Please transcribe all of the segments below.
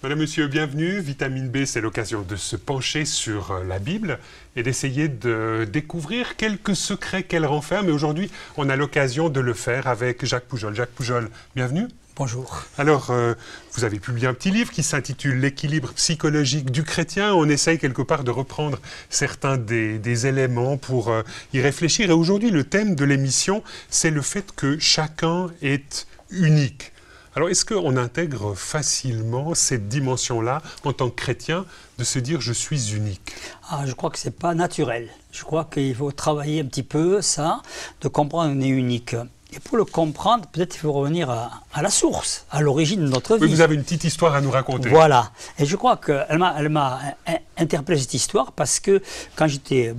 Madame, Monsieur, bienvenue. Vitamine B, c'est l'occasion de se pencher sur la Bible et d'essayer de découvrir quelques secrets qu'elle renferme. Et aujourd'hui, on a l'occasion de le faire avec Jacques Poujol. Jacques Poujol, bienvenue. Bonjour. Alors, vous avez publié un petit livre qui s'intitule « L'équilibre psychologique du chrétien ». On essaye quelque part de reprendre certains des éléments pour y réfléchir. Et aujourd'hui, le thème de l'émission, c'est le fait que chacun est unique. Alors, est-ce qu'on intègre facilement cette dimension-là, en tant que chrétien, de se dire « je suis unique » ? Je crois que ce n'est pas naturel. Je crois qu'il faut travailler un petit peu ça, de comprendre qu'on est unique. Et pour le comprendre, peut-être il faut revenir à la source, à l'origine de notre vie. Oui, vous avez une petite histoire à nous raconter. Voilà. Et je crois qu'elle m'a interpellé cette histoire parce que quand j'étais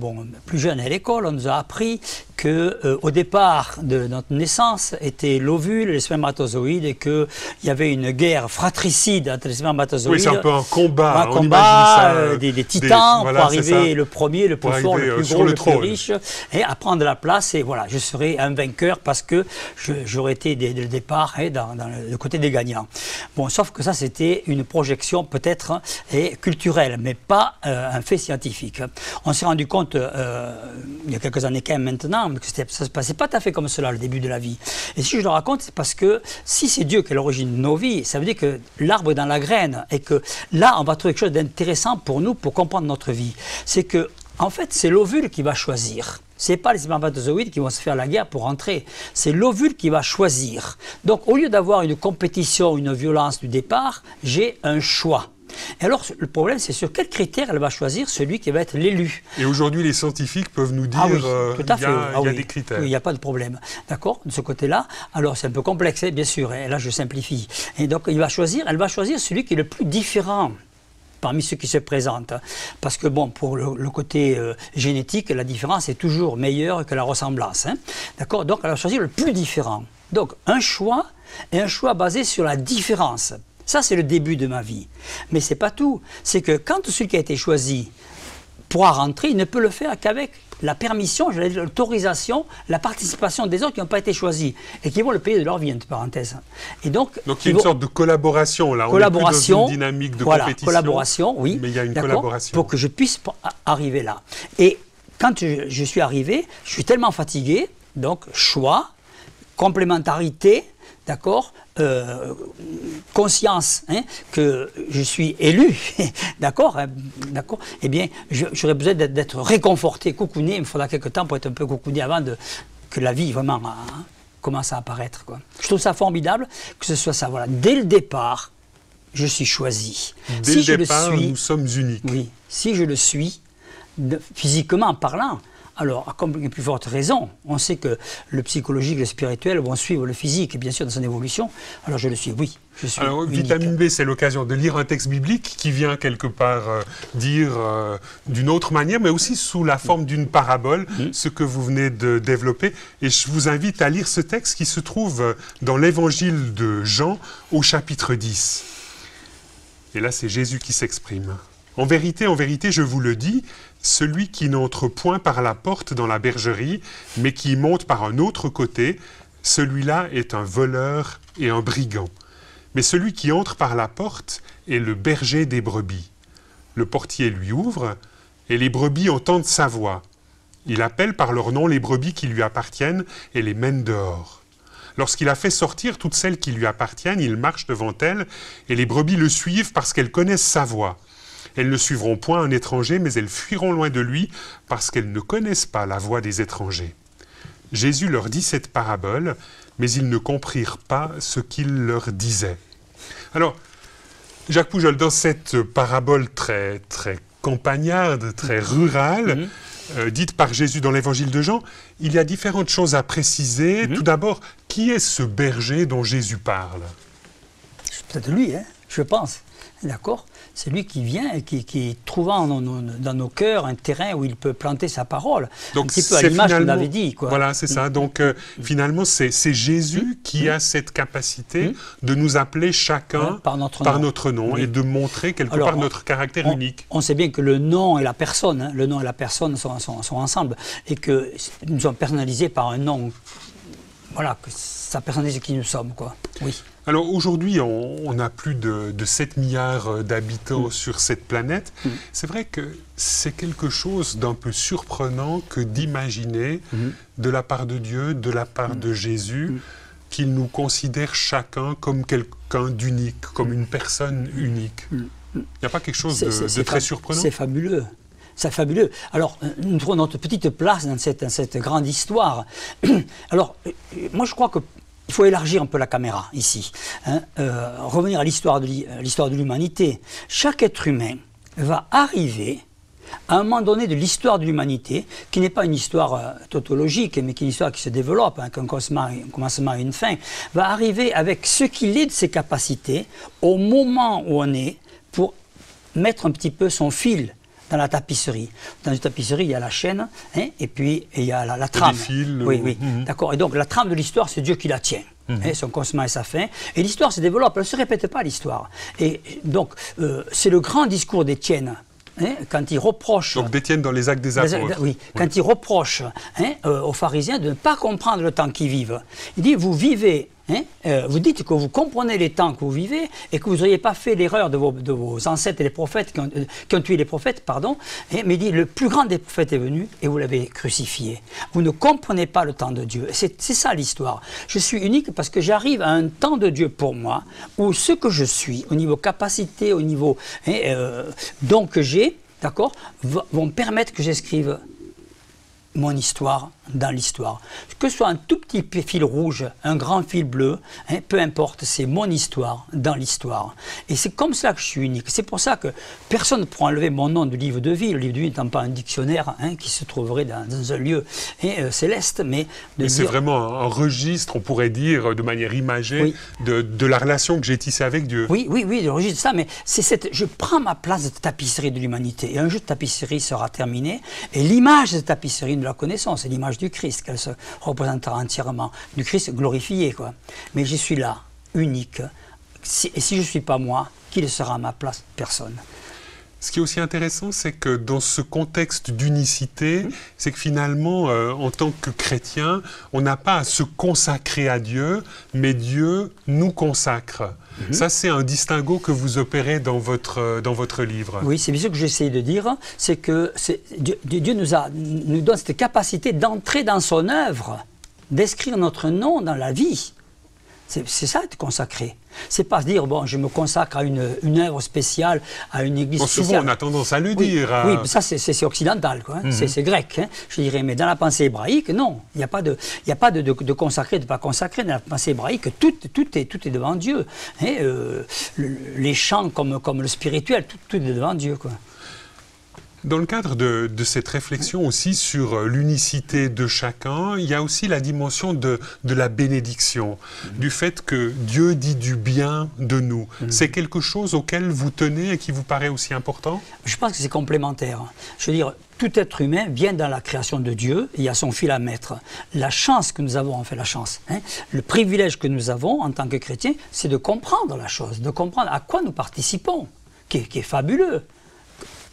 plus jeune à l'école, on nous a appris qu'au départ de notre naissance était l'ovule et les spermatozoïdes et qu'il y avait une guerre fratricide entre les spermatozoïdes. Oui, c'est un peu un combat. Un combat des titans pour arriver le premier, le plus fort, le plus gros, le plus riche et à prendre la place. Et voilà, je serai un vainqueur parce que j'aurais été dès le départ dans le côté des gagnants. Bon, sauf que ça, c'était une projection peut-être culturelle, mais pas un fait scientifique. On s'est rendu compte, il y a quelques années quand même maintenant, que ça ne se passait pas tout à fait comme cela, le début de la vie. Et si je le raconte, c'est parce que si c'est Dieu qui est l'origine de nos vies, ça veut dire que l'arbre est dans la graine et que là, on va trouver quelque chose d'intéressant pour nous, pour comprendre notre vie. C'est que, en fait, c'est l'ovule qui va choisir. Ce n'est pas les spermatozoïdes qui vont se faire la guerre pour entrer. C'est l'ovule qui va choisir. Donc, au lieu d'avoir une compétition, une violence du départ, j'ai un choix. Et alors, le problème, c'est sur quel critère elle va choisir celui qui va être l'élu. Et aujourd'hui, les scientifiques peuvent nous dire qu'il y a des critères. Oui, il n'y a pas de problème. D'accord, de ce côté-là. Alors, c'est un peu complexe, bien sûr. Et là, je simplifie. Et donc, elle va choisir celui qui est le plus différent parmi ceux qui se présentent. Parce que, bon, pour le côté génétique, la différence est toujours meilleure que la ressemblance. Hein. D'accord? Donc, elle va choisir le plus différent. Donc, un choix, et un choix basé sur la différence. Ça, c'est le début de ma vie. Mais ce n'est pas tout. C'est que quand celui qui a été choisi pourra rentrer, il ne peut le faire qu'avec la permission, l'autorisation, la participation des autres qui n'ont pas été choisis et qui vont le payer de leur vie, entre parenthèses. Et donc il y a une sorte de collaboration, là. On est plus dans une dynamique de compétition. Collaboration, oui. Mais il y a une collaboration. Pour que je puisse arriver là. Et quand je suis arrivé, je suis tellement fatigué, donc choix, complémentarité, d'accord, conscience que je suis élu, d'accord, eh bien, j'aurais besoin d'être réconforté, cocooné. Il me faudra quelques temps pour être un peu cocooné avant que la vie vraiment commence à apparaître, quoi. Je trouve ça formidable que ce soit ça. Voilà, dès le départ, je suis choisi. Dès le départ, nous sommes uniques. Oui, si je le suis, physiquement parlant. Alors, à comme une plus forte raison, on sait que le psychologique et le spirituel vont suivre le physique, et bien sûr, dans son évolution. Alors, je le suis, oui, je suis Alors, unique. Vitamine B, c'est l'occasion de lire un texte biblique qui vient quelque part dire d'une autre manière, mais aussi sous la forme d'une parabole, ce que vous venez de développer. Et je vous invite à lire ce texte qui se trouve dans l'évangile de Jean, au chapitre 10. Et là, c'est Jésus qui s'exprime. En vérité, je vous le dis, celui qui n'entre point par la porte dans la bergerie, mais qui monte par un autre côté, celui-là est un voleur et un brigand. Mais celui qui entre par la porte est le berger des brebis. Le portier lui ouvre, et les brebis entendent sa voix. Il appelle par leur nom les brebis qui lui appartiennent et les mène dehors. Lorsqu'il a fait sortir toutes celles qui lui appartiennent, il marche devant elles, et les brebis le suivent parce qu'elles connaissent sa voix. Elles ne suivront point un étranger, mais elles fuiront loin de lui, parce qu'elles ne connaissent pas la voix des étrangers. Jésus leur dit cette parabole, mais ils ne comprirent pas ce qu'il leur disait. Alors, Jacques Poujol, dans cette parabole très, très campagnarde, très rurale, dite par Jésus dans l'évangile de Jean, il y a différentes choses à préciser. Tout d'abord, qui est ce berger dont Jésus parle? C'est peut-être lui, je pense. D'accord? C'est lui qui vient et qui trouve dans nos cœurs un terrain où il peut planter sa parole. Donc, un petit peu à l'image qu'on avait dit, quoi. Voilà, c'est ça. Donc, finalement, c'est Jésus qui a cette capacité de nous appeler chacun par notre nom et de montrer quelque part notre caractère unique. On sait bien que le nom et la personne, sont ensemble et que nous sommes personnalisés par un nom voilà, que ça personnalise qui nous sommes, quoi. Oui. Alors aujourd'hui, on a plus de 7 milliards d'habitants sur cette planète. C'est vrai que c'est quelque chose d'un peu surprenant que d'imaginer de la part de Dieu, de la part de Jésus, qu'il nous considère chacun comme quelqu'un d'unique, comme une personne unique. Il n'y a pas quelque chose de très surprenant? C'est fabuleux. C'est fabuleux. Alors, nous trouvons notre petite place dans cette grande histoire. Alors, moi je crois qu'il faut élargir un peu la caméra ici. Hein, revenir à l'histoire de l'humanité. Chaque être humain va arriver à un moment donné de l'histoire de l'humanité, qui n'est pas une histoire tautologique, mais qui est une histoire qui se développe, hein, qu'un commencement et une fin, va arriver avec ce qu'il est de ses capacités au moment où on est pour mettre un petit peu son fil dans la tapisserie. Dans une tapisserie, il y a la chaîne, hein, et puis il y a la trame. Des fils, oui, oui. D'accord. Et donc la trame de l'histoire, c'est Dieu qui la tient. Hein, son commencement et sa fin. Et l'histoire se développe, elle ne se répète pas, l'histoire. Et donc, c'est le grand discours d'Étienne. Hein, quand il reproche... Donc d'Étienne dans les Actes des Apôtres. Oui, quand il reproche aux pharisiens de ne pas comprendre le temps qu'ils vivent. Il dit, vous vivez, vous dites que vous comprenez les temps que vous vivez et que vous n'auriez pas fait l'erreur de vos ancêtres et les prophètes qui ont tué les prophètes, pardon, mais il dit, le plus grand des prophètes est venu et vous l'avez crucifié. Vous ne comprenez pas le temps de Dieu. C'est ça l'histoire. Je suis unique parce que j'arrive à un temps de Dieu pour moi où ce que je suis, au niveau capacité, au niveau don que j'ai, d'accord, vont permettre que j'escrive mon histoire dans l'histoire. Que ce soit un tout petit fil rouge, un grand fil bleu, hein, peu importe, c'est mon histoire dans l'histoire. Et c'est comme ça que je suis unique. C'est pour ça que personne ne pourra enlever mon nom du livre de vie, le livre de vie n'étant pas un dictionnaire hein, qui se trouverait dans un lieu céleste, mais... C'est vraiment un registre, on pourrait dire, de manière imagée, de la relation que j'ai tissée avec Dieu. Oui, le registre de ça, mais je prends ma place de tapisserie de l'humanité. Et un jeu de tapisserie sera terminé, et l'image de tapisserie, nous la connaissons, c'est l'image du Christ, qu'elle se représentera entièrement, du Christ glorifié, quoi. Mais je suis là, unique. Et si je ne suis pas moi, qui le sera à ma place? Personne. Ce qui est aussi intéressant, c'est que dans ce contexte d'unicité, c'est que finalement, en tant que chrétien, on n'a pas à se consacrer à Dieu, mais Dieu nous consacre. Ça, c'est un distinguo que vous opérez dans votre livre. Oui, c'est bien ce que j'essaie de dire, c'est que Dieu nous donne cette capacité d'entrer dans son œuvre, d'écrire notre nom dans la vie. C'est ça, être consacré. C'est pas se dire, bon, je me consacre à une œuvre spéciale, à une église spéciale. Souvent, on a tendance à le dire. Oui, ça, c'est occidental, quoi. Hein. C'est grec, hein, je dirais. Mais dans la pensée hébraïque, non. Il n'y a pas de consacré, de ne pas consacré. Dans la pensée hébraïque, tout est devant Dieu. Hein, les chants comme le spirituel, tout est devant Dieu, quoi. Dans le cadre de cette réflexion aussi sur l'unicité de chacun, il y a aussi la dimension de la bénédiction, du fait que Dieu dit du bien de nous. C'est quelque chose auquel vous tenez et qui vous paraît aussi important? Je pense que c'est complémentaire. Je veux dire, tout être humain vient dans la création de Dieu et il y a son fil à mettre. La chance que nous avons, en fait la chance, hein, le privilège que nous avons en tant que chrétiens, c'est de comprendre la chose, de comprendre à quoi nous participons, qui est fabuleux.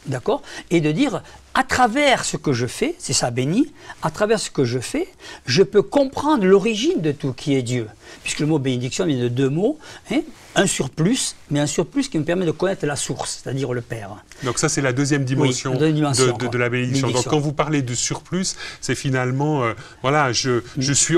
D'accord? Et de dire, à travers ce que je fais, c'est ça béni, à travers ce que je fais, je peux comprendre l'origine de tout qui est Dieu. Puisque le mot bénédiction vient de deux mots, hein, un surplus, mais un surplus qui me permet de connaître la source, c'est-à-dire le Père. Donc ça, c'est la deuxième dimension, de la bénédiction. Donc quand vous parlez de surplus, c'est finalement, voilà,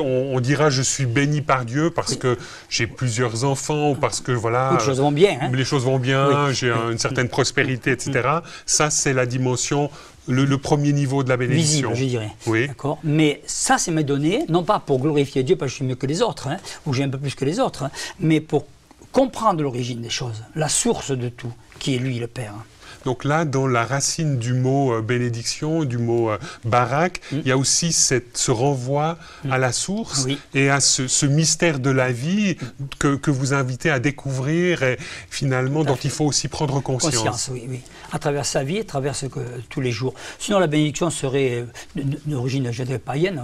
on dira je suis béni par Dieu parce que j'ai plusieurs enfants, ou parce que voilà... Les choses vont bien. Hein? Les choses vont bien, j'ai une certaine prospérité, etc. Ça, c'est la dimension... Le premier niveau de la bénédiction. Visible, je dirais. Oui. D'accord. Mais ça, c'est me donné, non pas pour glorifier Dieu parce que je suis mieux que les autres, hein, ou j'ai un peu plus que les autres, hein, mais pour comprendre l'origine des choses, la source de tout, qui est lui, le Père. Donc là, dans la racine du mot bénédiction, du mot barak, il y a aussi ce renvoi à la source et à ce mystère de la vie que vous invitez à découvrir et finalement dont il faut aussi prendre conscience. Oui. À travers sa vie, à travers tous les jours. Sinon, la bénédiction serait d'origine, je dirais, païenne.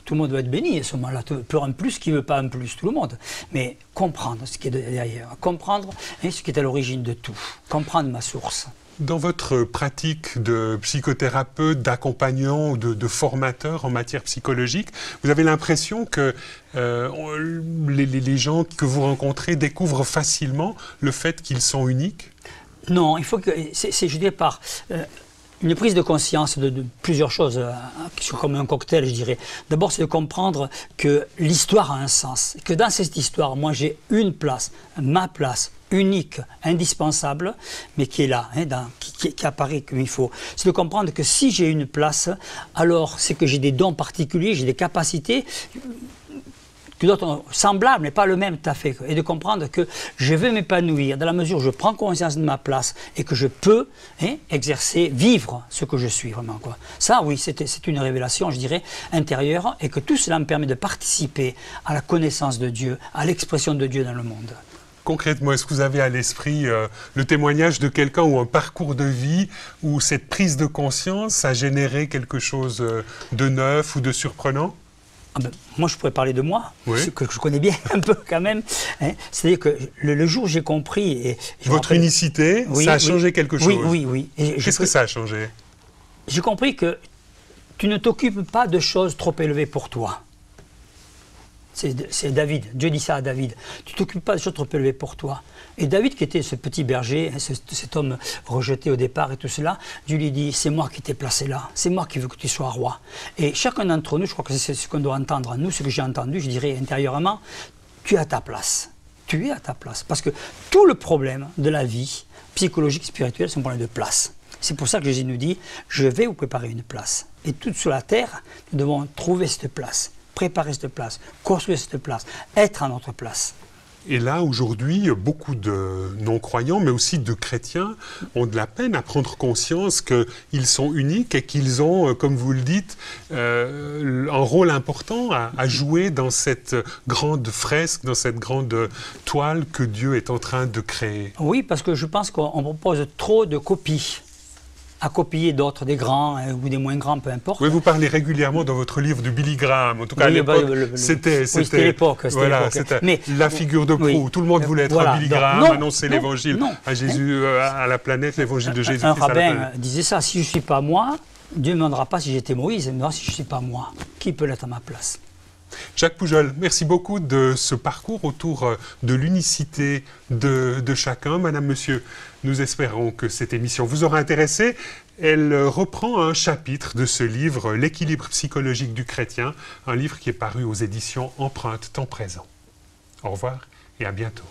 Tout le monde doit être béni à ce moment-là. Pleure un plus, qui ne veut pas un plus, tout le monde. Mais comprendre ce qui est derrière, comprendre ce qui est à l'origine de tout, comprendre ma source. Dans votre pratique de psychothérapeute, d'accompagnant ou de formateur en matière psychologique, vous avez l'impression que les gens que vous rencontrez découvrent facilement le fait qu'ils sont uniques? Non, il faut que... je dirais par... une prise de conscience de plusieurs choses, comme un cocktail, je dirais. D'abord, c'est de comprendre que l'histoire a un sens, que dans cette histoire, moi, j'ai une place, ma place, unique, indispensable, mais qui est là, hein, qui apparaît comme il faut. C'est de comprendre que si j'ai une place, alors c'est que j'ai des dons particuliers, j'ai des capacités que d'autres ont semblables, mais pas le même tout à fait. Et de comprendre que je veux m'épanouir dans la mesure où je prends conscience de ma place et que je peux exercer, vivre ce que je suis vraiment, quoi. Ça, oui, c'est une révélation, je dirais, intérieure, et que tout cela me permet de participer à la connaissance de Dieu, à l'expression de Dieu dans le monde. Concrètement, est-ce que vous avez à l'esprit le témoignage de quelqu'un ou un parcours de vie où cette prise de conscience a généré quelque chose de neuf ou de surprenant? Ah ben, moi, je pourrais parler de moi, oui, que je connais bien un peu quand même. Hein. C'est-à-dire que le jour où j'ai compris... Et votre unicité, oui, ça a changé quelque chose? Oui. Qu'est-ce que ça a changé? J'ai compris que tu ne t'occupes pas de choses trop élevées pour toi. C'est David, Dieu dit ça à David. Tu ne t'occupes pas de choses trop élevées pour toi. Et David, qui était ce petit berger, cet homme rejeté au départ et tout cela, Dieu lui dit, c'est moi qui t'ai placé là, c'est moi qui veux que tu sois roi. Et chacun d'entre nous, je crois que c'est ce qu'on doit entendre. Nous, ce que j'ai entendu, je dirais intérieurement, tu es à ta place. Tu es à ta place. Parce que tout le problème de la vie, psychologique, spirituelle, c'est un problème de place. C'est pour ça que Jésus nous dit, je vais vous préparer une place. Et tout sur la terre, nous devons trouver cette place. Préparer cette place, construire cette place, être à notre place. Et là, aujourd'hui, beaucoup de non-croyants, mais aussi de chrétiens, ont de la peine à prendre conscience qu'ils sont uniques et qu'ils ont, comme vous le dites, un rôle important à jouer dans cette grande fresque, dans cette grande toile que Dieu est en train de créer. Oui, parce que je pense qu'on propose trop de copies. À copier d'autres, des grands ou des moins grands, peu importe. Oui, vous parlez régulièrement dans votre livre de Billy Graham. En tout cas, à l'époque, c'était l'époque. Voilà, c'était la figure de proue. Tout le monde voulait être Billy Graham, annoncer l'évangile à Jésus, à la planète, l'évangile de Jésus. Un rabbin disait ça, si je ne suis pas moi, Dieu ne me demandera pas si j'étais Moïse, il me demandera si je ne suis pas moi. Qui peut l'être à ma place? Jacques Poujol, merci beaucoup de ce parcours autour de l'unicité de chacun. Madame, Monsieur, nous espérons que cette émission vous aura intéressé. Elle reprend un chapitre de ce livre, L'équilibre psychologique du chrétien, un livre qui est paru aux éditions Empreinte Temps Présent. Au revoir et à bientôt.